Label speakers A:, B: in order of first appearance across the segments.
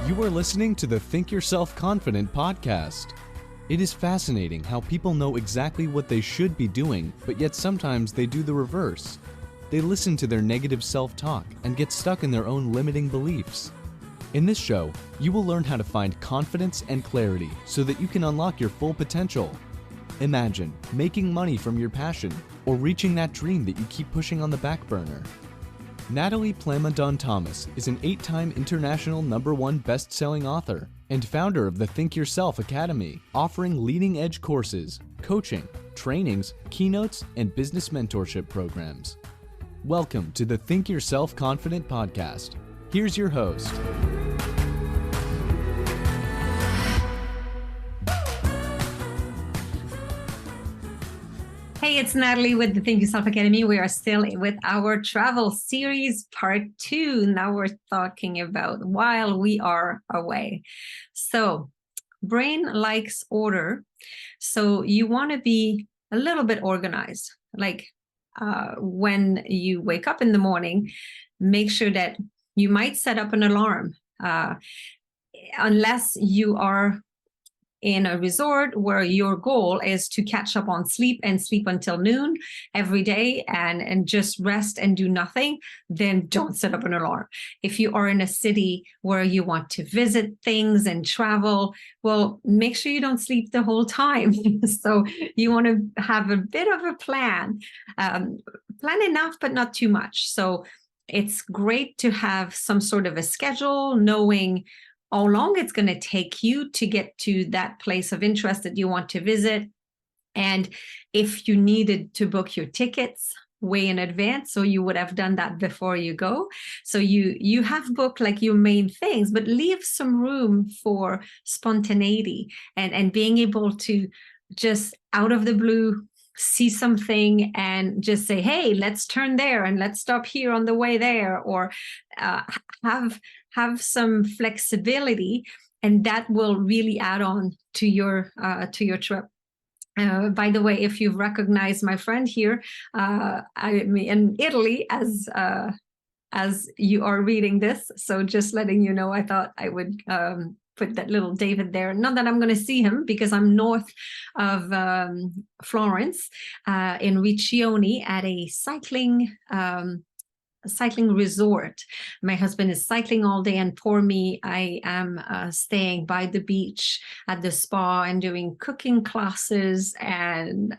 A: You are listening to the Think Yourself Confident podcast. It is fascinating how people know exactly what they should be doing, but yet sometimes they do the reverse. They listen to their negative self-talk and get stuck in their own limiting beliefs. In this show, you will learn how to find confidence and clarity so that you can unlock your full potential. Imagine making money from your passion or reaching that dream that you keep pushing on the back burner. Nathalie Plamondon-Thomas is an 8-time international No.1 Bestselling Author and founder of the Think Yourself Academy, offering leading-edge courses, coaching, trainings, keynotes, and business mentorship programs. Welcome to the Think Yourself Confident podcast. Here's your host.
B: Hey, it's Nathalie with the Think Yourself Academy. We are still with our travel series part 2. Now we're talking about while we are away. So brain likes order. So you want to be a little bit organized. Like when you wake up in the morning, make sure that you might set up an alarm. Unless you are in a resort where your goal is to catch up on sleep and sleep until noon every day and just rest and do nothing, then don't set up an alarm. If you are in a city where you want to visit things and travel, well, make sure you don't sleep the whole time. So you want to have a bit of a plan. Plan enough, but not too much. So it's great to have some sort of a schedule, knowing how long it's going to take you to get to that place of interest that you want to visit. And if you needed to book your tickets way in advance, so you would have done that before you go. So you have booked like your main things, but leave some room for spontaneity and being able to just out of the blue see something and just say, hey, let's turn there and let's stop here on the way there, or have some flexibility, and that will really add on to your trip. By the way, if you've recognized my friend here, I'm in Italy as you are reading this, so just letting you know, I thought I would put that little David there. Not that I'm going to see him because I'm north of Florence, in Riccione at a cycling resort. My husband is cycling all day, and poor me, I am staying by the beach at the spa and doing cooking classes and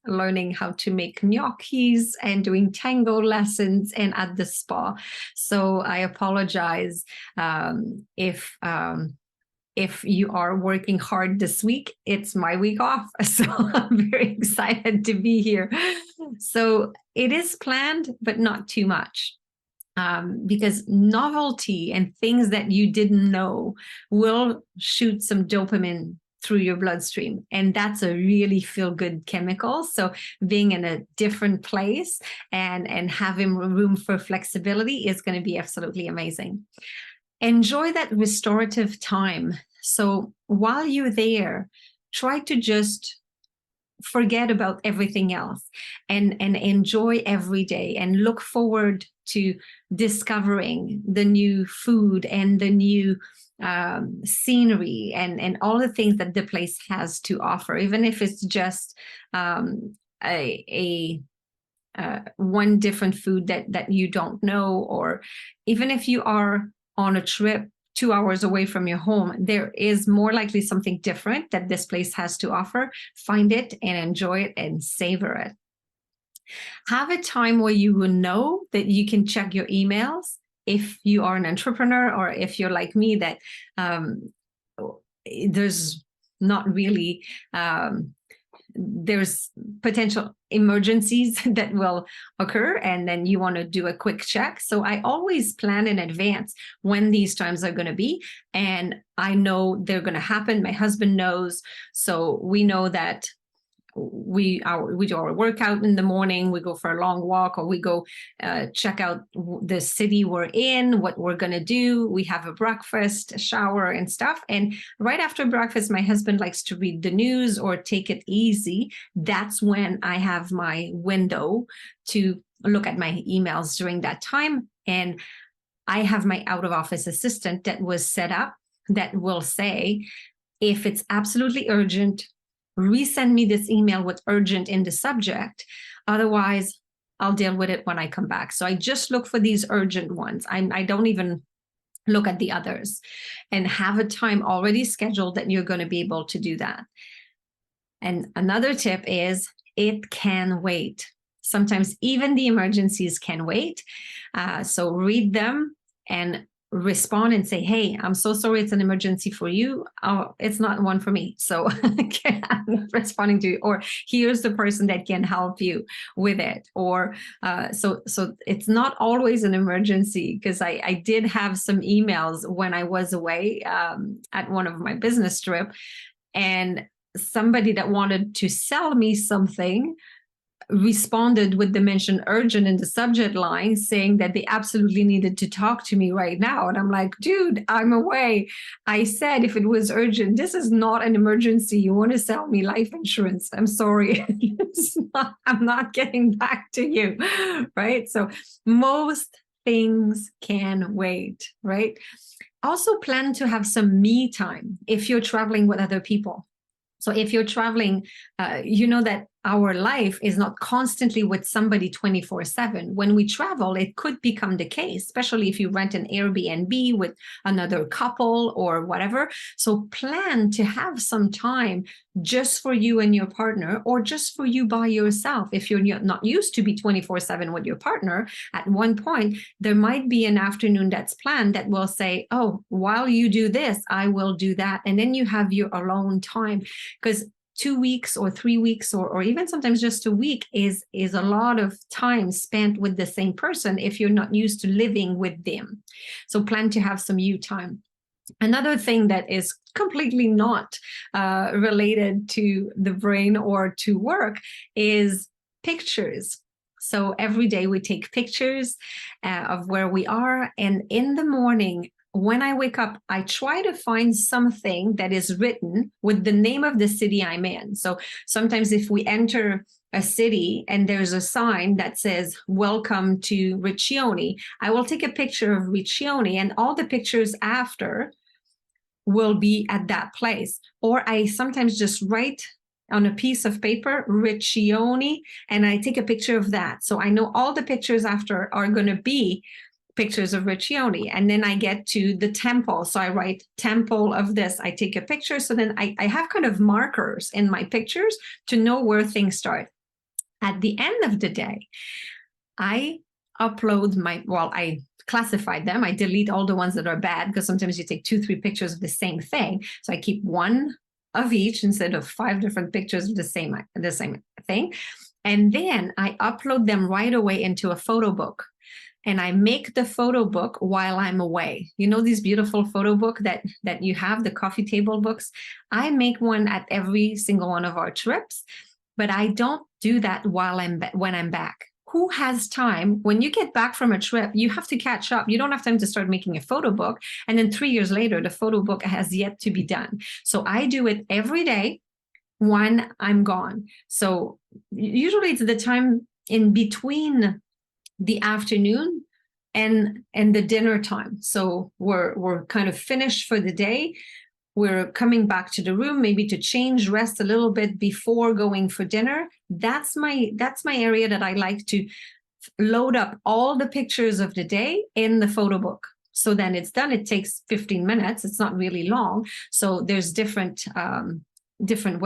B: learning how to make gnocchis and doing tango lessons and at the spa. So I apologize if you are working hard this week. It's my week off, so I'm very excited to be here. So it is planned, but not too much, because novelty and things that you didn't know will shoot some dopamine through your bloodstream, and that's a really feel-good chemical. So being in a different place and having room for flexibility is going to be absolutely amazing. Enjoy that restorative time. So while you're there, try to just forget about everything else and enjoy every day and look forward to discovering the new food and the new scenery and all the things that the place has to offer, even if it's just one different food that you don't know, or even if you are on a trip 2 hours away from your home, there is more likely something different that this place has to offer. Find it and enjoy it and savor it. Have a time where you will know that you can check your emails if you are an entrepreneur, or if you're like me, that there's not really there's potential emergencies that will occur, and then you want to do a quick check. So I always plan in advance when these times are going to be, and I know they're going to happen. My husband knows, so we know that we do our workout in the morning, we go for a long walk, or we go check out the city we're in, what we're going to do. We have a breakfast, a shower and stuff. And right after breakfast, my husband likes to read the news or take it easy. That's when I have my window to look at my emails during that time. And I have my out of office assistant that was set up that will say, if it's absolutely urgent, resend me this email with urgent in the subject. Otherwise, I'll deal with it when I come back. So I just look for these urgent ones. I don't even look at the others, and have a time already scheduled that you're going to be able to do that. And another tip is it can wait. Sometimes even the emergencies can wait. So read them and respond and say, hey, I'm so sorry it's an emergency for you. Oh, it's not one for me. So I'm not responding to you. Or here's the person that can help you with it. Or so it's not always an emergency, because I did have some emails when I was away at one of my business trip, and somebody that wanted to sell me something responded with the mention urgent in the subject line, saying that they absolutely needed to talk to me right now. And I'm like, dude, I'm away. I said if it was urgent, this is not an emergency. You want to sell me life insurance? I'm sorry. I'm not getting back to you, right? So most things can wait, right? Also plan to have some me time if you're traveling with other people. So if you're traveling, you know that our life is not constantly with somebody 24/7. When we travel, it could become the case, especially if you rent an Airbnb with another couple or whatever. So plan to have some time just for you and your partner, or just for you by yourself. If you're not used to be 24/7 with your partner, at one point, there might be an afternoon that's planned that will say, oh, while you do this, I will do that. And then you have your alone time. Because 2 weeks or 3 weeks or even sometimes just a week is a lot of time spent with the same person if you're not used to living with them. So plan to have some you time. Another thing that is completely not related to the brain or to work is pictures. So every day we take pictures of where we are. And in the morning, when I wake up, I try to find something that is written with the name of the city I'm in. So sometimes if we enter a city and there's a sign that says, welcome to Riccione, I will take a picture of Riccione, and all the pictures after will be at that place. Or I sometimes just write on a piece of paper, Riccione, and I take a picture of that. So I know all the pictures after are going to be pictures of Riccione. And then I get to the temple. So I write temple of this. I take a picture. So then I have kind of markers in my pictures to know where things start. At the end of the day, I upload I classify them. I delete all the ones that are bad, because sometimes you take 2-3 pictures of the same thing. So I keep one of each instead of 5 different pictures of the same thing. And then I upload them right away into a photo book. And I make the photo book while I'm away. You know, these beautiful photo book that you have, the coffee table books. I make one at every single one of our trips, but I don't do that when I'm back. Who has time? When you get back from a trip, you have to catch up. You don't have time to start making a photo book. And then 3 years later, the photo book has yet to be done. So I do it every day when I'm gone. So usually it's the time in between the afternoon and the dinner time. So we're kind of finished for the day. We're coming back to the room, maybe to change, rest a little bit before going for dinner. That's my area that I like to load up all the pictures of the day in the photo book. So then it's done. It takes 15 minutes. It's not really long. So there's different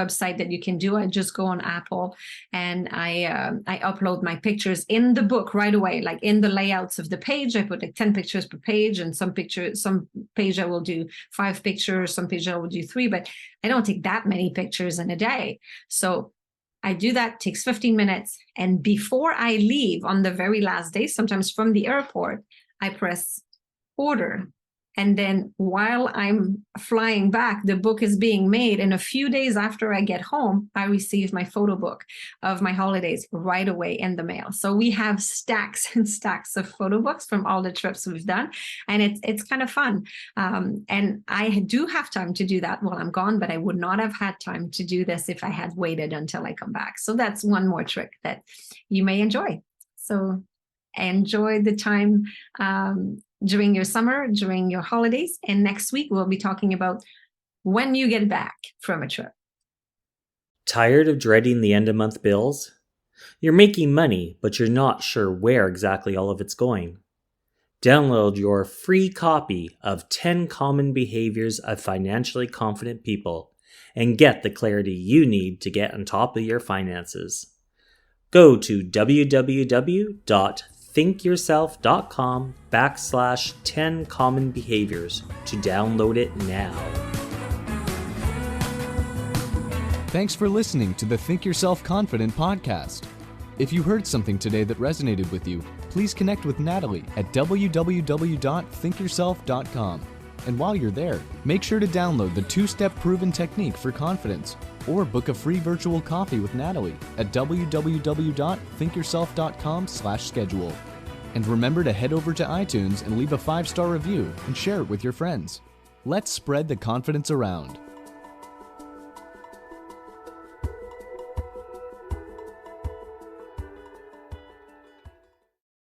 B: website that you can do. I just go on Apple and I upload my pictures in the book right away, like in the layouts of the page. I put like 10 pictures per page, and some page I will do 5 pictures, some page I will do 3, but I don't take that many pictures in a day. So I do that, takes 15 minutes. And before I leave on the very last day, sometimes from the airport, I press order. And then while I'm flying back, the book is being made. And a few days after I get home, I receive my photo book of my holidays right away in the mail. So we have stacks and stacks of photo books from all the trips we've done. And it's kind of fun. And I do have time to do that while I'm gone, but I would not have had time to do this if I had waited until I come back. So that's one more trick that you may enjoy. So enjoy the time during your summer, during your holidays. And next week, we'll be talking about when you get back from a trip.
C: Tired of dreading the end-of-month bills? You're making money, but you're not sure where exactly all of it's going. Download your free copy of 10 Common Behaviors of Financially Confident People and get the clarity you need to get on top of your finances. Go to www.thinkyourself.com/10 Common Behaviors to download it now.
A: Thanks for listening to the Think Yourself Confident podcast. If you heard something today that resonated with you, please connect with Nathalie at www.thinkyourself.com. And while you're there, make sure to download the 2-step proven technique for confidence or book a free virtual coffee with Nathalie at www.thinkyourself.com/schedule. And remember to head over to iTunes and leave a 5-star review and share it with your friends. Let's spread the confidence around.